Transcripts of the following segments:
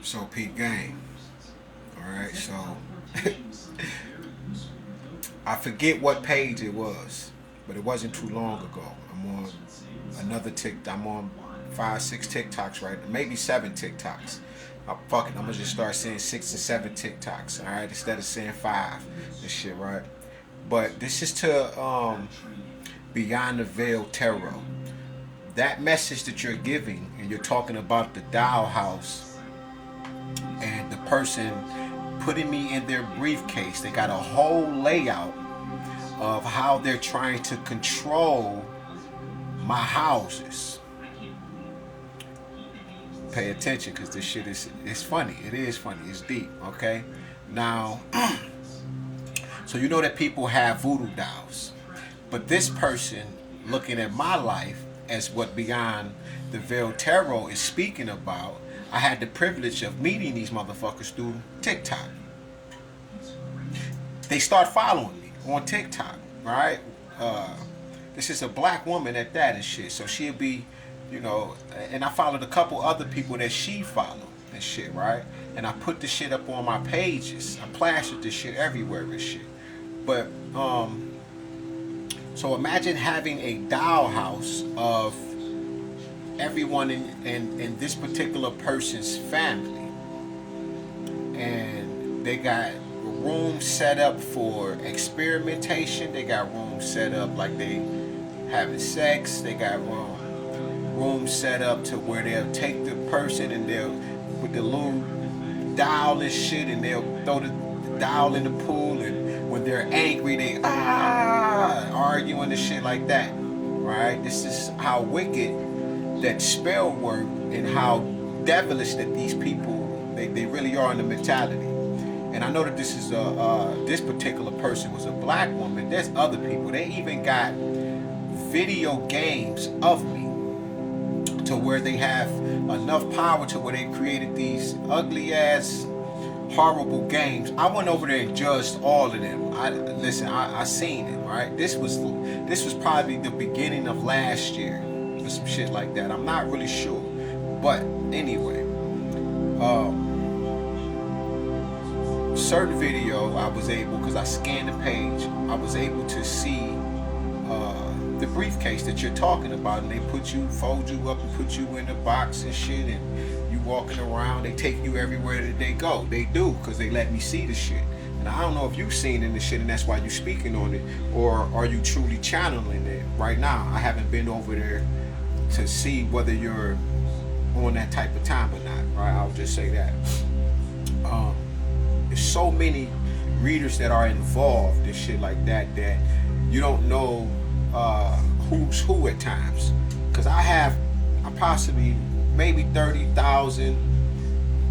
So peep game. Alright, so I forget what page it was, but it wasn't too long ago. I'm on another I'm on 5, 6 TikToks, right? Maybe 7 TikToks. Fuck it, I'm gonna just start saying 6 and 7 TikToks, alright, instead of saying 5 and shit, right? But this is to Beyond the Veil Tarot. That message that you're giving, and you're talking about the doll house and the person putting me in their briefcase. They got a whole layout of how they're trying to control my houses. Pay attention, because this shit is it's funny. It is funny. It's deep. Okay. Now, so you know that people have voodoo dolls, but this person looking at my life as what Beyond the Veil Tarot is speaking about. I had the privilege of meeting these motherfuckers through TikTok. They start following me on TikTok, right? This is a black woman at that and shit. So she'll be, and I followed a couple other people that she followed and shit, right? And I put the shit up on my pages. I plastered this shit everywhere and shit. But, so imagine having a dollhouse of everyone in this particular person's family. And they got rooms set up for experimentation. They got rooms set up like they having sex. They got rooms set up to where they'll take the person and they'll with the little doll and shit, and they'll throw the doll in the pool, and when they're angry they arguing and shit like that, right? This is how wicked that spell work and how devilish that these people they really are in the mentality. And I know that this is this particular person was a black woman. There's other people. They even got video games of me to where they have enough power to where they created these ugly ass horrible games. I went over there and judged all of them. I seen it, right? This was probably the beginning of last year or some shit like that. I'm not really sure. But anyway, certain video I was able, because I scanned the page, I was able to see the briefcase that you're talking about, and they fold you up and put you in a box and shit, and you walking around. They take you everywhere that they go. They do, because they let me see the shit. And I don't know if you've seen in the shit and that's why you're speaking on it, or are you truly channeling it right now. I haven't been over there to see whether you're on that type of time or not, right? I'll just say that. There's so many readers that are involved and shit like that you don't know who's who at times. Because I possibly maybe 30,000,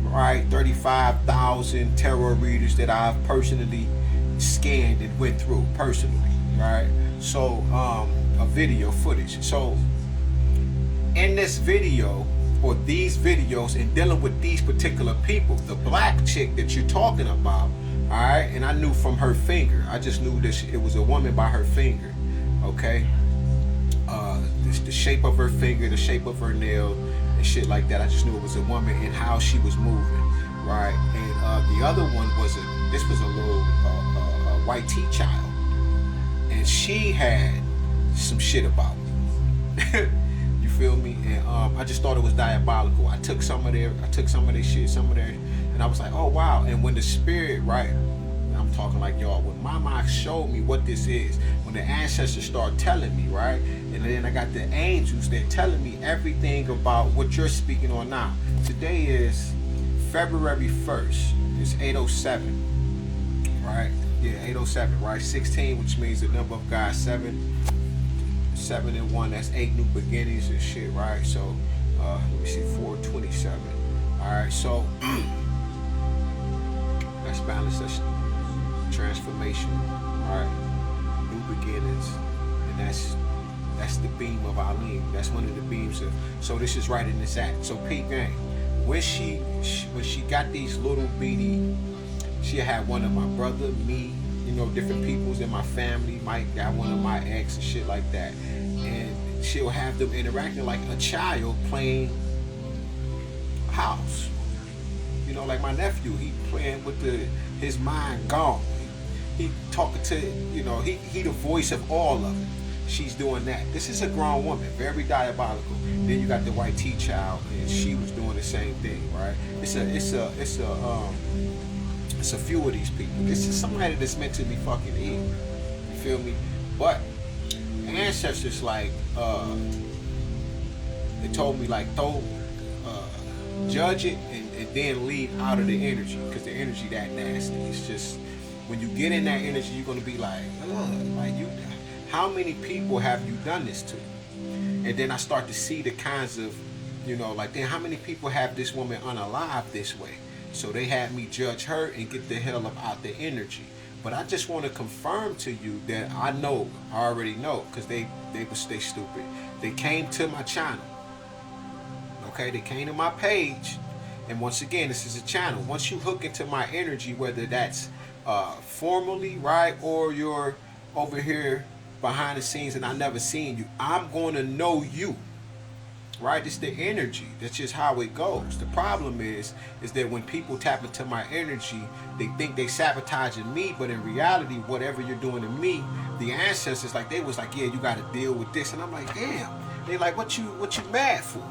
right, 35,000 tarot readers that I've personally scanned and went through personally, right? So a video footage. So in this video, or these videos, and dealing with these particular people, the black chick that you're talking about, all right, and I knew from her finger, I just knew that it was a woman by her finger, okay? The shape of her finger, the shape of her nail, and shit like that. I just knew it was a woman and how she was moving, right? And the other one was this was a little white tea child, and she had some shit about me. You feel me? And I just thought it was diabolical. I took some of their shit, and I was like, oh wow. And when the spirit, right, I'm talking like y'all, when Mama showed me what this is, when the ancestors start telling me, right, and then I got the angels, they're telling me everything about what you're speaking on now. Today is February 1st. It's 8:07, right? Yeah, 8:07, right? 16, which means the number of God, 7 and 1, that's 8 new beginnings and shit, right? So let me see, 427. All right, so that's balance, that's transformation, right? New beginnings, and that's the beam of Alim. That's one of the beams of. So this is right in this act. So peep game. When she got these little beady, she had one of my brother, me, different peoples in my family. Mike got one of my ex and shit like that, and she'll have them interacting like a child playing house. You know, like my nephew, he playing with his mind gone. He talking to, you know, he the voice of all of it. She's doing that. This is a grown woman, very diabolical. Then you got the white tea child, and she was doing the same thing, right? It's a few of these people. This is somebody that's meant to be fucking evil. You feel me? But ancestors like they told me like judge it and then leave out of the energy, because the energy that nasty. It's just when you get in that energy, you're gonna be like, like you. How many people have you done this to? And then I start to see the kinds of, you know, like then how many people have this woman unalive this way? So they had me judge her and get the hell up out the energy. But I just want to confirm to you that I already know, because they stay stupid. They came to my channel. Okay, they came to my page, and once again, this is a channel. Once you hook into my energy, whether that's formally, right, or you're over here behind the scenes and I never seen you, I'm going to know you, right? It's the energy. That's just how it goes. The problem is that when people tap into my energy, they think they sabotaging me, but in reality, whatever you're doing to me, the ancestors, like they was like, yeah, you got to deal with this, and I'm like, damn. They like, what you mad for?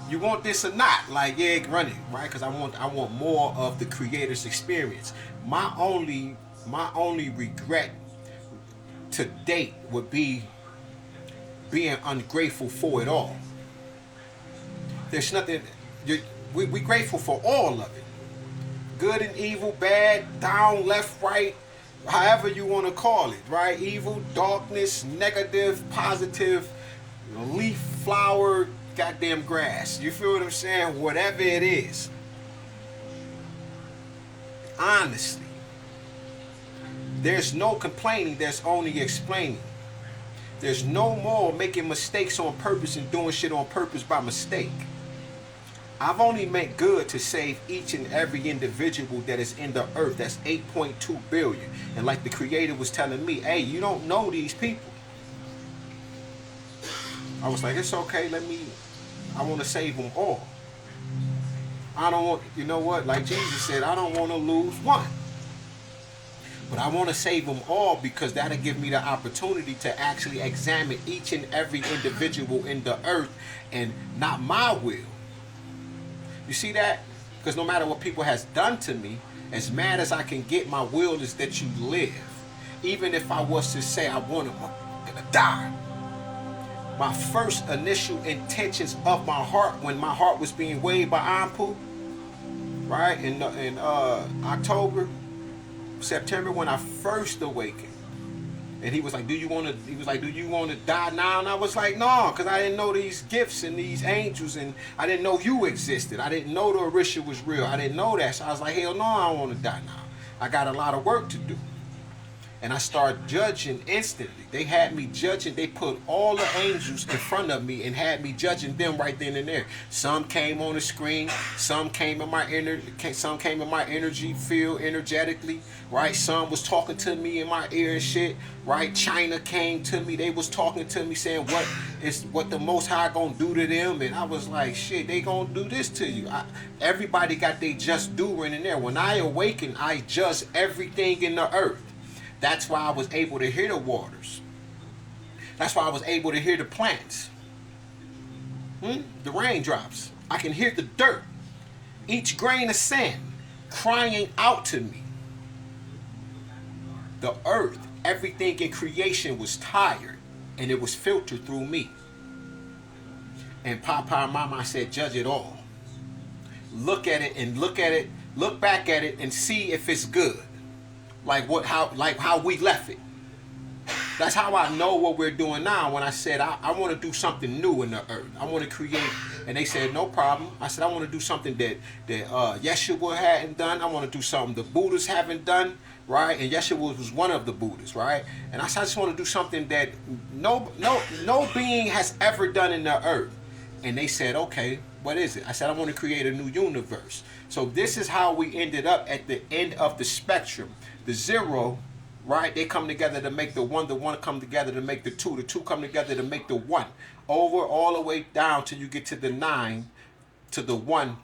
You want this or not? Like, yeah, run it, right? Because I want more of the creator's experience. My only regret to date would be being ungrateful for it all. There's nothing. We grateful for all of it. Good and evil, bad, down, left, right, however you want to call it, right? Evil, darkness, negative, positive, leaf, flower, goddamn grass. You feel what I'm saying? Whatever it is. Honestly. There's no complaining, there's only explaining. There's no more making mistakes on purpose and doing shit on purpose by mistake. I've only meant good to save each and every individual that is in the earth. That's 8.2 billion. And like the creator was telling me, hey, you don't know these people. I was like, it's okay, I want to save them all. I don't want, you know what, like Jesus said, I don't want to lose one. But I want to save them all, because that'll give me the opportunity to actually examine each and every individual in the earth, and not my will. You see that? Because no matter what people has done to me, as mad as I can get, my will is that you live. Even if I was to say I want to die. My first initial intentions of my heart, when my heart was being weighed by Anpu, right, in October, September, when I first awakened, and he was like, do you want to die now? And I was like, no, because I didn't know these gifts and these angels, and I didn't know you existed. I didn't know the Orisha was real. I didn't know that. So I was like, hell no, I don't want to die now. I got a lot of work to do. And I started judging instantly. They had me judging. They put all the angels in front of me and had me judging them right then and there. Some came on the screen. Some came in my energy field energetically, right? Some was talking to me in my ear and shit, right? China came to me. They was talking to me saying what the Most High gonna do to them, and I was like, shit, they gonna do this to you. Everybody got they just due in there. When I awakened, I judged everything in the earth. That's why I was able to hear the waters. That's why I was able to hear the plants. The raindrops. I can hear the dirt. Each grain of sand crying out to me. The earth, everything in creation was tired, and it was filtered through me. And Papa and Mama said, judge it all. Look at it, look back at it and see if it's good. Like how we left it. That's how I know what we're doing now. When I said I want to do something new in the earth, I want to create, and they said no problem. I said I want to do something that Yeshua hadn't done. I want to do something the Buddhists haven't done, right? And Yeshua was one of the Buddhists, right? And I said I just want to do something that no being has ever done in the earth. And they said, okay, what is it? I said I want to create a new universe. So this is how we ended up at the end of the spectrum. The zero, right? They come together to make the one come together to make the two come together to make the one. Over all the way down till you get to the 9, to the 1.